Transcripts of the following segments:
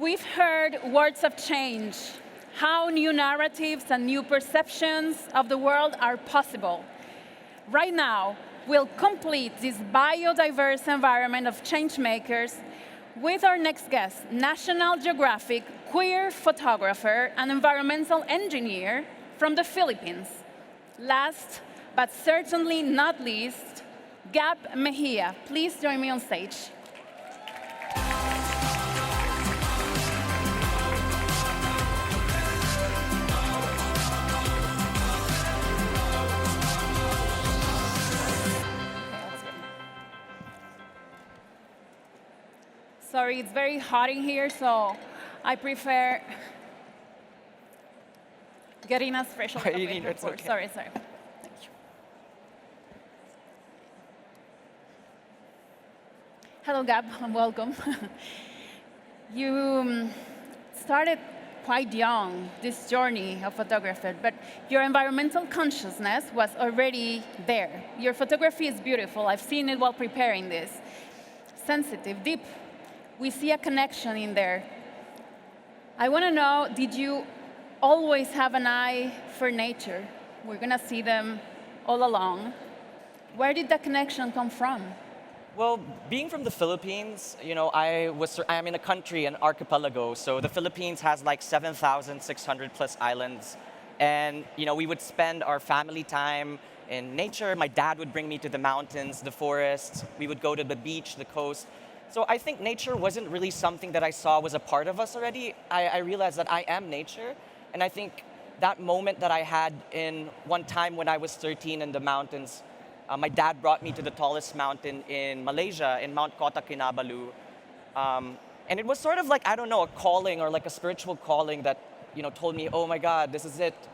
We've heard words of change, how new narratives and new perceptions of the world are possible. Right now, we'll complete this biodiverse environment of changemakers with our next guest, National Geographic queer photographer and environmental engineer from the Philippines. Last, but certainly not least, Gab Mejia. Please join me on stage. Sorry, it's very hot in here, so I prefer getting us fresh a little bit before. Okay. Sorry. Thank you. Hello, Gab, and welcome. You started quite young, this journey of photography, but your environmental consciousness was already there. Your photography is beautiful. I've seen it while preparing this. Sensitive, deep. We see a connection in there. I want to know, did you always have an eye for nature? We're going to see them all along. Where did that connection come from? Well, being from the Philippines, I'm in a country, an archipelago. So the Philippines has like 7,600 plus islands. And, we would spend our family time in nature. My dad would bring me to the mountains, the forests. We would go to the beach, the coast. So I think nature wasn't really something that I saw was a part of us already. I realized that I am nature. And I think that moment that I had in one time when I was 13 in the mountains, my dad brought me to the tallest mountain in Malaysia, in Mount Kota Kinabalu. And it was sort of like, a calling or like a spiritual calling that, told me, oh my God, this is it.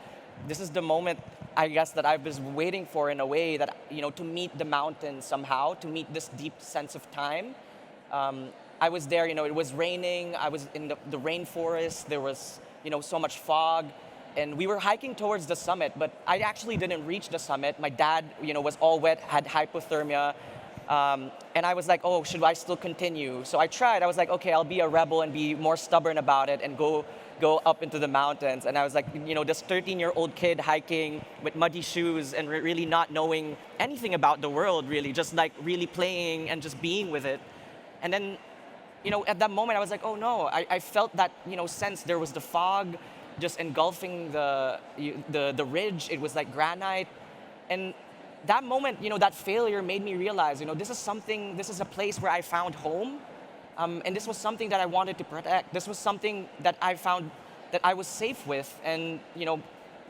This is the moment, I guess, that I was waiting for in a way that, to meet the mountain somehow, to meet this deep sense of time. I was there, it was raining, I was in the rainforest, there was, so much fog, and we were hiking towards the summit, but I actually didn't reach the summit. My dad, was all wet, had hypothermia, and I was like, oh, should I still continue? So I tried, I was like, okay, I'll be a rebel and be more stubborn about it and go up into the mountains. And I was like, this 13-year-old kid hiking with muddy shoes and really not knowing anything about the world, really, just like really playing and just being with it. And then, at that moment, I was like, oh no, I felt that, sense. There was the fog just engulfing the ridge. It was like granite. And that moment, that failure made me realize, this is a place where I found home. And this was something that I wanted to protect. This was something that I found that I was safe with. And,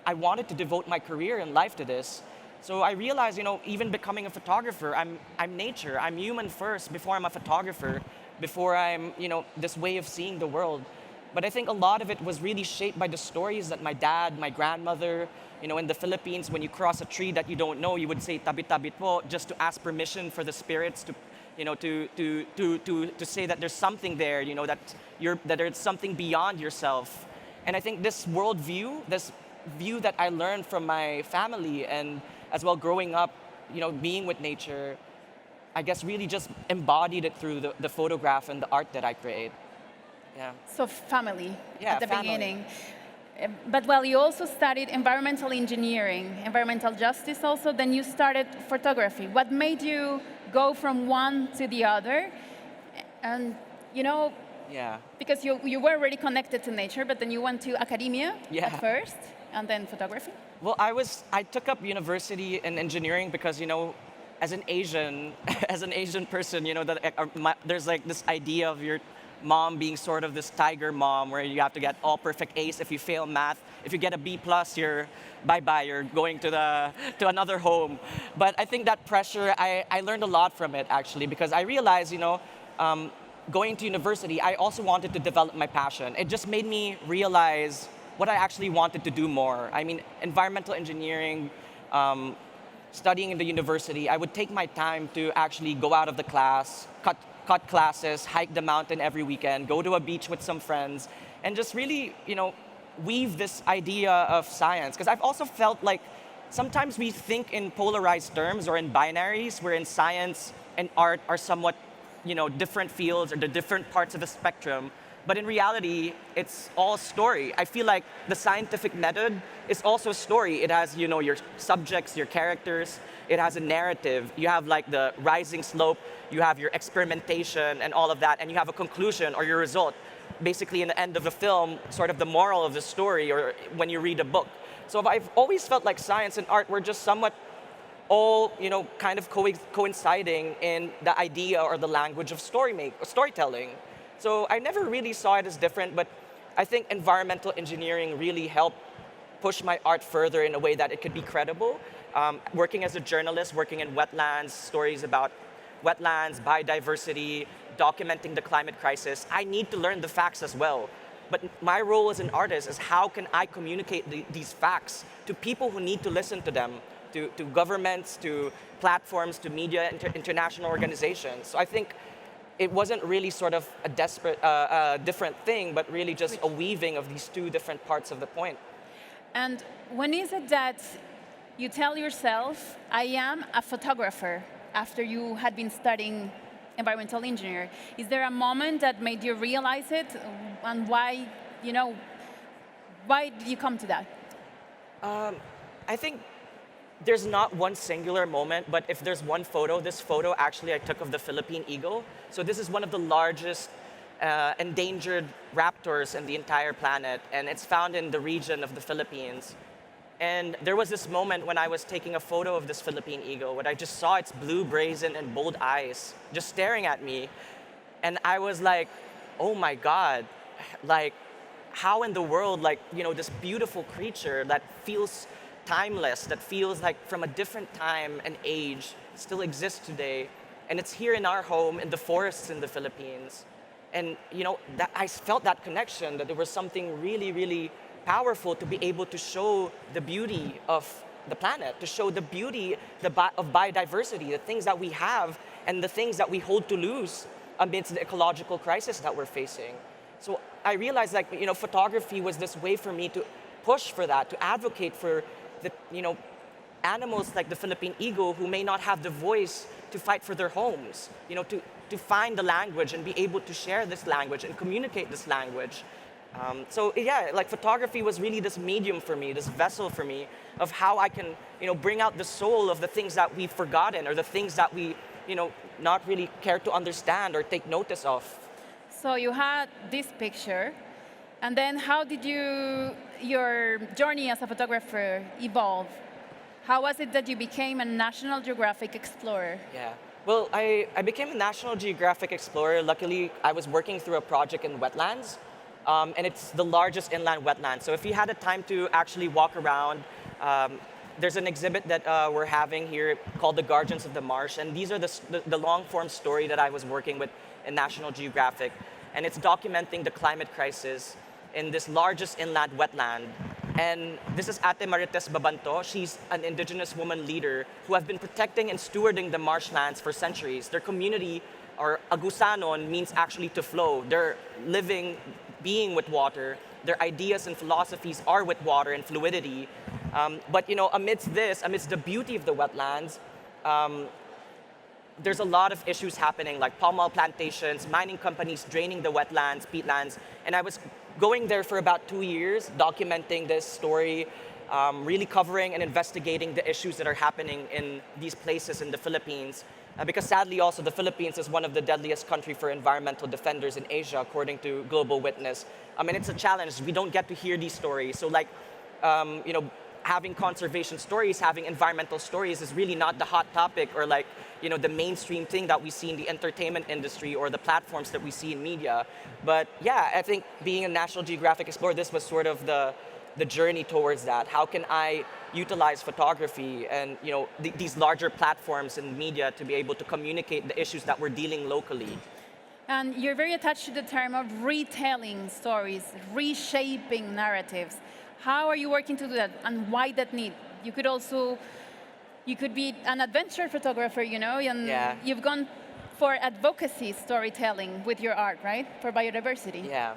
I wanted to devote my career and life to this. So I realized, even becoming a photographer, I'm nature. I'm human first before I'm a photographer, before I'm, this way of seeing the world. But I think a lot of it was really shaped by the stories that my dad, my grandmother, in the Philippines, when you cross a tree that you don't know, you would say tabi-tabi po, just to ask permission for the spirits to, to say that there's something there, that there's something beyond yourself. And I think this worldview, this view that I learned from my family and as well growing up, being with nature, I guess really just embodied it through the photograph and the art that I create. Yeah. So family at the family. Beginning. But you also studied environmental engineering, environmental justice also, then you started photography. What made you go from one to the other? And, because you were already connected to nature, but then you went to academia at first, and then photography? Well, I took up university in engineering because, as an Asian person, there's like this idea of your mom being sort of this tiger mom where you have to get all perfect A's. If you fail math, if you get a B+, you're bye-bye, you're going to another home. But I think that pressure, I learned a lot from it actually, because I realized, going to university, I also wanted to develop my passion. It just made me realize what I actually wanted to do more. I mean, environmental engineering, studying in the university, I would take my time to actually go out of the class, cut classes, hike the mountain every weekend, go to a beach with some friends, and just really, weave this idea of science. Because I've also felt like sometimes we think in polarized terms or in binaries, wherein science and art are somewhat, different fields or the different parts of the spectrum. But in reality, it's all story. I feel like the scientific method is also a story. It has, your subjects, your characters. It has a narrative. You have like the rising slope. You have your experimentation and all of that, and you have a conclusion or your result. Basically, in the end of the film, sort of the moral of the story, or when you read a book. So I've always felt like science and art were just somewhat all, kind of coinciding in the idea or the language of storytelling. So I never really saw it as different, but I think environmental engineering really helped push my art further in a way that it could be credible. Working as a journalist, working in wetlands, stories about wetlands, biodiversity, documenting the climate crisis, I need to learn the facts as well. But my role as an artist is how can I communicate these facts to people who need to listen to them, to governments, to platforms, to media, international organizations. So I think it wasn't really sort of a different thing, but really just a weaving of these two different parts of the point. And when is it that you tell yourself, I am a photographer, after you had been studying environmental engineer? Is there a moment that made you realize it, and why, why did you come to that? I think there's not one singular moment, but if there's one photo, this photo actually I took of the Philippine eagle. So this is one of the largest endangered raptors in the entire planet, and it's found in the region of the Philippines. And there was this moment when I was taking a photo of this Philippine eagle, when I just saw its blue, brazen, and bold eyes just staring at me. And I was like, oh my God, like, how in the world, like, this beautiful creature that feels timeless, that feels like from a different time and age, still exists today. And it's here in our home, in the forests in the Philippines. And, that I felt that connection, that there was something really, really powerful to be able to show the beauty of the planet, to show the beauty of biodiversity, the things that we have and the things that we hold to lose amidst the ecological crisis that we're facing. So I realized photography was this way for me to push for that, to advocate for the, animals like the Philippine eagle who may not have the voice to fight for their homes, to find the language and be able to share this language and communicate this language. So yeah, like photography was really this medium for me, this vessel for me of how I can, bring out the soul of the things that we've forgotten or the things that we, not really care to understand or take notice of. So you had this picture, and then how did your journey as a photographer evolve? How was it that you became a National Geographic explorer? Yeah. Well, I became a National Geographic explorer. Luckily, I was working through a project in wetlands. And it's the largest inland wetland. So if you had a time to actually walk around, there's an exhibit that we're having here called The Guardians of the Marsh. And these are the long-form story that I was working with in National Geographic. And it's documenting the climate crisis in this largest inland wetland. And this is Ate Marites Babanto. She's an indigenous woman leader who have been protecting and stewarding the marshlands for centuries. Their community, or Agusanon, means actually to flow. They're living, being with water. Their ideas and philosophies are with water and fluidity. But amidst the beauty of the wetlands, there's a lot of issues happening, like palm oil plantations, mining companies draining the wetlands, peatlands. And I was going there for about 2 years, documenting this story, really covering and investigating the issues that are happening in these places in the Philippines. Because sadly also the Philippines is one of the deadliest countries for environmental defenders in Asia, according to Global Witness. And it's a challenge. We don't get to hear these stories. So having conservation stories, having environmental stories is really not the hot topic or the mainstream thing that we see in the entertainment industry or the platforms that we see in media. But yeah, I think being a National Geographic explorer, this was sort of the journey towards that. How can I utilize photography and these larger platforms and media to be able to communicate the issues that we're dealing locally? And you're very attached to the term of retelling stories, reshaping narratives. How are you working to do that, and why that need? You could be an adventure photographer, and yeah. You've gone for advocacy storytelling with your art, right? For biodiversity. Yeah.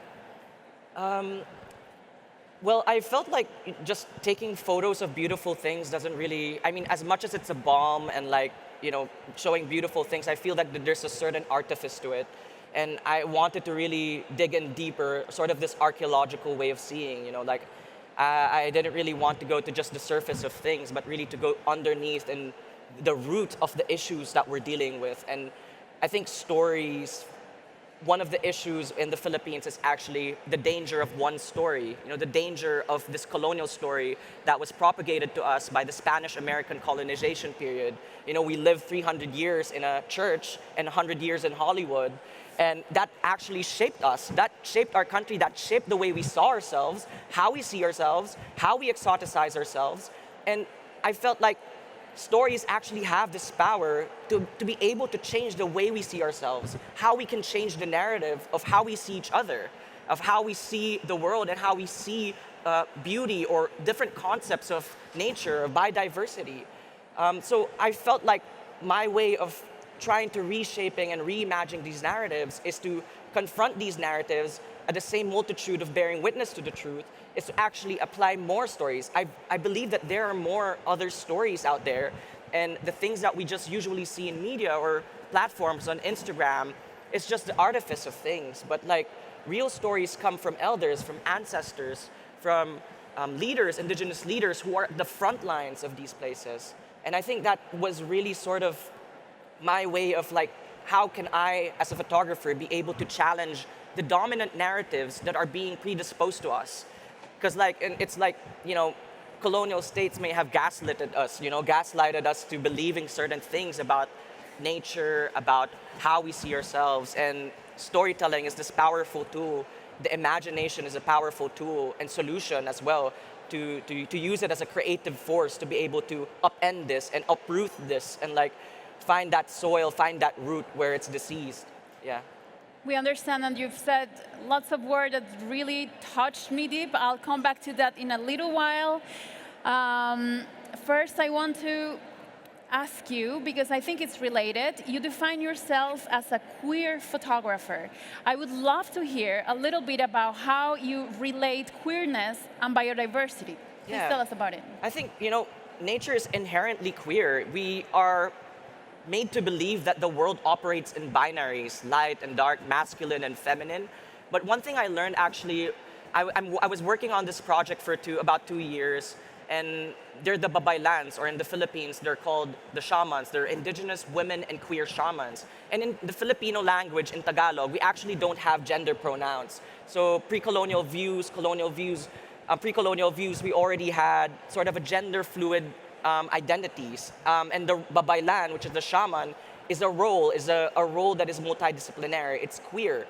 Well, I felt like just taking photos of beautiful things doesn't really, as much as it's a balm and showing beautiful things, I feel that there's a certain artifice to it. And I wanted to really dig in deeper, sort of this archaeological way of seeing, like I didn't really want to go to just the surface of things, but really to go underneath and the root of the issues that we're dealing with. And I think stories, one of the issues in the Philippines is actually the danger of one story, the danger of this colonial story that was propagated to us by the Spanish-American colonization period. We lived 300 years in a church and 100 years in Hollywood, and that actually shaped us. That shaped our country, that shaped the way we saw ourselves, how we see ourselves, how we exoticize ourselves. And I felt like stories actually have this power to be able to change the way we see ourselves, how we can change the narrative of how we see each other, of how we see the world and how we see beauty or different concepts of nature, of biodiversity. So I felt like my way of trying to reshaping and reimagining these narratives is to confront these narratives at the same multitude of bearing witness to the truth, is to actually apply more stories. I believe that there are more other stories out there, and the things that we just usually see in media or platforms on Instagram is just the artifice of things. But like real stories come from elders, from ancestors, from leaders, indigenous leaders who are at the front lines of these places. And I think that was really sort of my way of like, how can I, as a photographer, be able to challenge the dominant narratives that are being predisposed to us? Because it's like, colonial states may have gaslighted us to believing certain things about nature, about how we see ourselves. And storytelling is this powerful tool. The imagination is a powerful tool and solution as well to use it as a creative force to be able to upend this and uproot this and like find that soil, find that root where it's diseased. Yeah. We understand, and you've said lots of words that really touched me deep. I'll come back to that in a little while. First, I want to ask you, because I think it's related, you define yourself as a queer photographer. I would love to hear a little bit about how you relate queerness and biodiversity. Please tell us about it. I think, nature is inherently queer. We are made to believe that the world operates in binaries, light and dark, masculine and feminine. But one thing I learned actually, I was working on this project for about 2 years, and they're the babaylans, or in the Philippines, they're called the shamans. They're indigenous women and queer shamans. And in the Filipino language, in Tagalog, we actually don't have gender pronouns. So pre-colonial views, we already had sort of a gender fluid identities. And the babaylan, which is the shaman, is a role that is multidisciplinary. It's queer.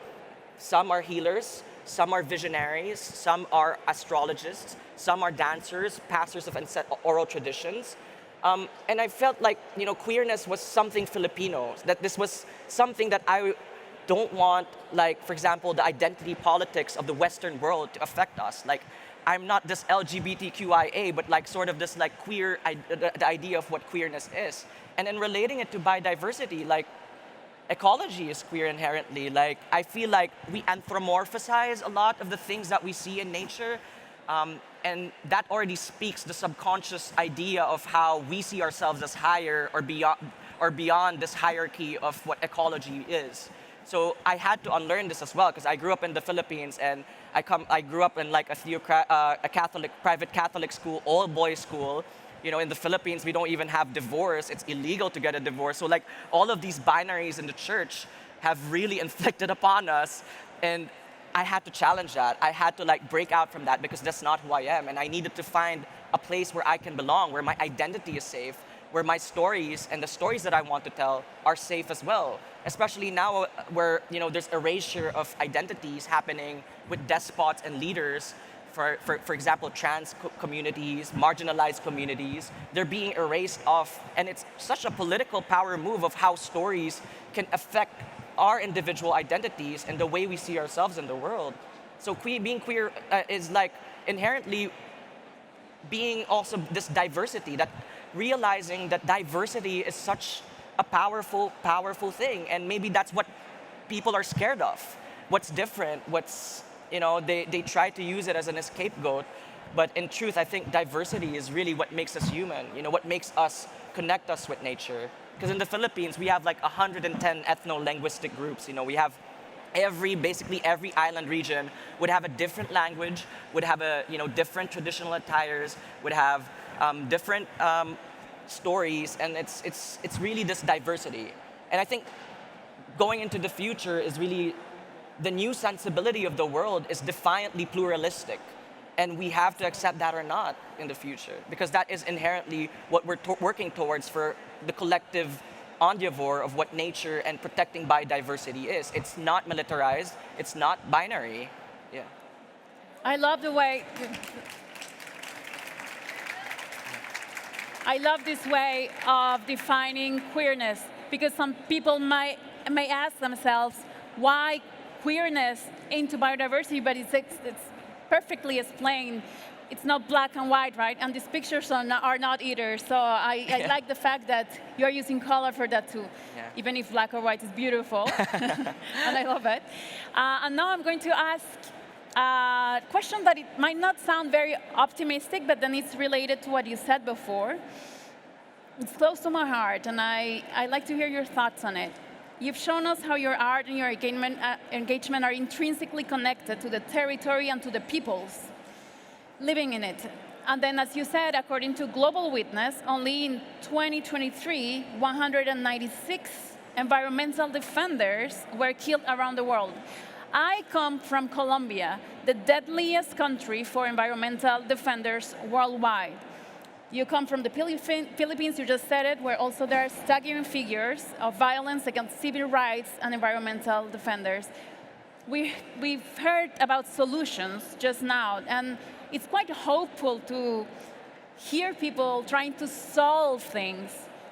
Some are healers, some are visionaries, some are astrologists, some are dancers, pastors of oral traditions. And I felt like, queerness was something Filipino, that this was something that I don't want, like, for example, the identity politics of the Western world to affect us. Like, I'm not this LGBTQIA, but like sort of this like queer, the idea of what queerness is. And then relating it to biodiversity, like ecology is queer inherently. Like I feel like we anthropomorphize a lot of the things that we see in nature. And that already speaks the subconscious idea of how we see ourselves as higher or beyond this hierarchy of what ecology is. So I had to unlearn this as well, because I grew up in the Philippines, and I grew up in like a private Catholic school, all boys school. In the Philippines, we don't even have divorce. It's illegal to get a divorce. So like all of these binaries in the church have really inflicted upon us, and I had to challenge that. I had to like break out from that, because that's not who I am, and I needed to find a place where I can belong, where my identity is safe, where my stories and the stories that I want to tell are safe as well. Especially now where there's erasure of identities happening with despots and leaders. For example, trans communities, marginalized communities, they're being erased off. And it's such a political power move of how stories can affect our individual identities and the way we see ourselves in the world. So being queer is like inherently being also this diversity, that realizing that diversity is such a powerful, powerful thing. And maybe that's what people are scared of. What's different, they try to use it as an scapegoat. But in truth, I think diversity is really what makes us human, what makes us connect us with nature. Because in the Philippines, we have like 110 ethno-linguistic groups. We have basically every island region would have a different language, would have a different traditional attires, would have different stories, and it's really this diversity. And I think going into the future is really the new sensibility of the world is defiantly pluralistic. And we have to accept that or not in the future, because that is inherently what we're working towards for the collective endeavor of what nature and protecting biodiversity is. It's not militarized, it's not binary. Yeah. I love the way, I love this way of defining queerness, because some people may ask themselves why queerness into biodiversity, but it's perfectly explained. It's not black and white, right? And these pictures are not either. So I like the fact that you're using color for that too, even if black or white is beautiful. And I love it. And now I'm going to ask a question that it might not sound very optimistic, but then it's related to what you said before. It's close to my heart, and I like to hear your thoughts on it. You've shown us how your art and your engagement are intrinsically connected to the territory and to the peoples living in it. And then, as you said, according to Global Witness, only in 2023, 196 environmental defenders were killed around the world. I come from Colombia, the deadliest country for environmental defenders worldwide. You come from the Philippines, you just said it, where also there are staggering figures of violence against civil rights and environmental defenders. We've heard about solutions just now, and it's quite hopeful to hear people trying to solve things,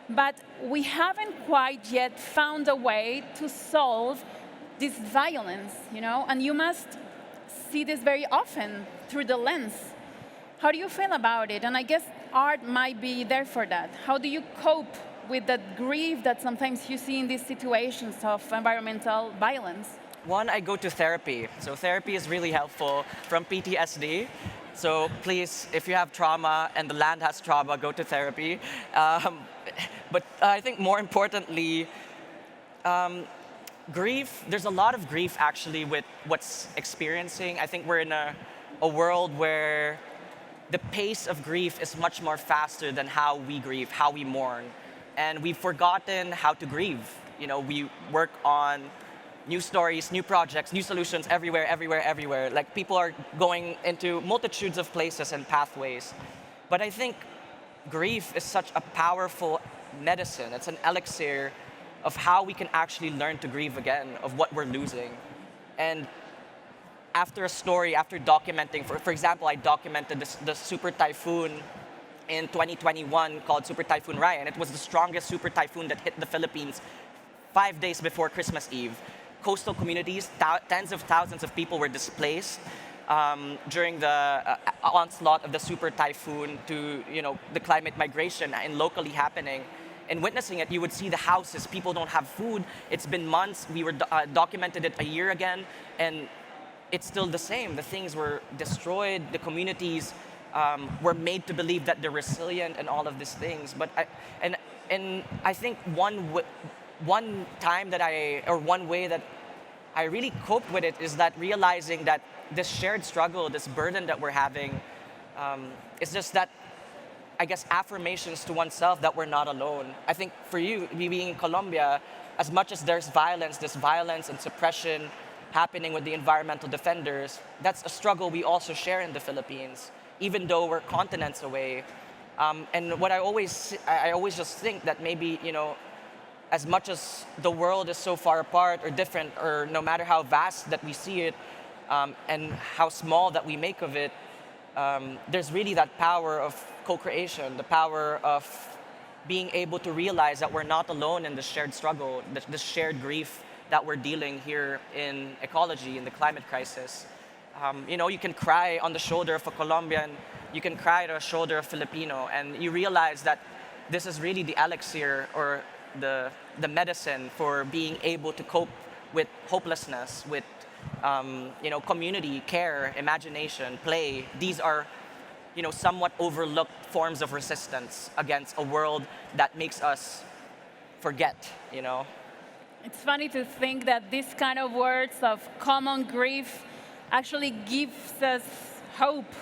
but we haven't quite yet found a way to solve this violence, and you must see this very often through the lens. How do you feel about it? And I guess art might be there for that. How do you cope with that grief that sometimes you see in these situations of environmental violence? One, I go to therapy. So therapy is really helpful from PTSD. So please, if you have trauma and the land has trauma, go to therapy. But I think more importantly, grief, there's a lot of grief actually with what's experiencing. I think we're in a world where the pace of grief is much more faster than how we grieve, how we mourn. And we've forgotten how to grieve. We work on new stories, new projects, new solutions everywhere, everywhere, everywhere. Like people are going into multitudes of places and pathways. But I think grief is such a powerful medicine. It's an elixir of how we can actually learn to grieve again, of what we're losing. And after a story, after documenting, for example, I documented the super typhoon in 2021 called Super Typhoon Ryan. It was the strongest super typhoon that hit the Philippines 5 days before Christmas Eve. Coastal communities, tens of thousands of people were displaced during the onslaught of the super typhoon to the climate migration and locally happening. And witnessing it, you would see the houses, people don't have food. It's been months, we were documented it a year again, and it's still the same. The things were destroyed, the communities were made to believe that they're resilient and all of these things. But I think one way that I really coped with it is that realizing that this shared struggle, this burden that we're having, is just that, I guess, affirmations to oneself that we're not alone. I think for you, being in Colombia, as much as there's this violence and suppression happening with the environmental defenders, that's a struggle we also share in the Philippines, even though we're continents away. And what I always just think that maybe, as much as the world is so far apart or different, or no matter how vast that we see it, and how small that we make of it, there's really that power of co-creation, the power of being able to realize that we're not alone in the shared struggle, the shared grief that we're dealing here in ecology, in the climate crisis. You can cry on the shoulder of a Colombian, you can cry on the shoulder of a Filipino, and you realize that this is really the elixir or the medicine for being able to cope with hopelessness, with community, care, imagination, play. These are somewhat overlooked forms of resistance against a world that makes us forget. It's funny to think that this kind of words of common grief actually gives us hope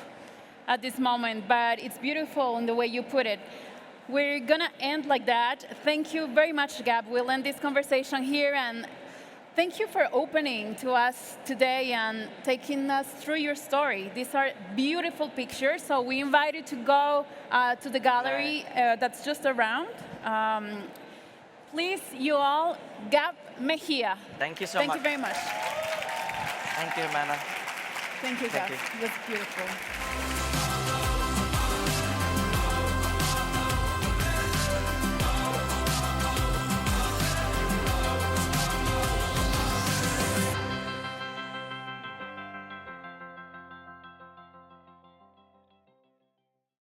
at this moment, but it's beautiful in the way you put it. We're gonna end like that. Thank you very much, Gab. We'll end this conversation here, and thank you for opening to us today and taking us through your story. These are beautiful pictures, so we invite you to go to the gallery that's just around. Please, you all, Gab Mejia. Thank you so much. Thank you very much. Thank you, Jimena. Thank you, Gab. It was beautiful.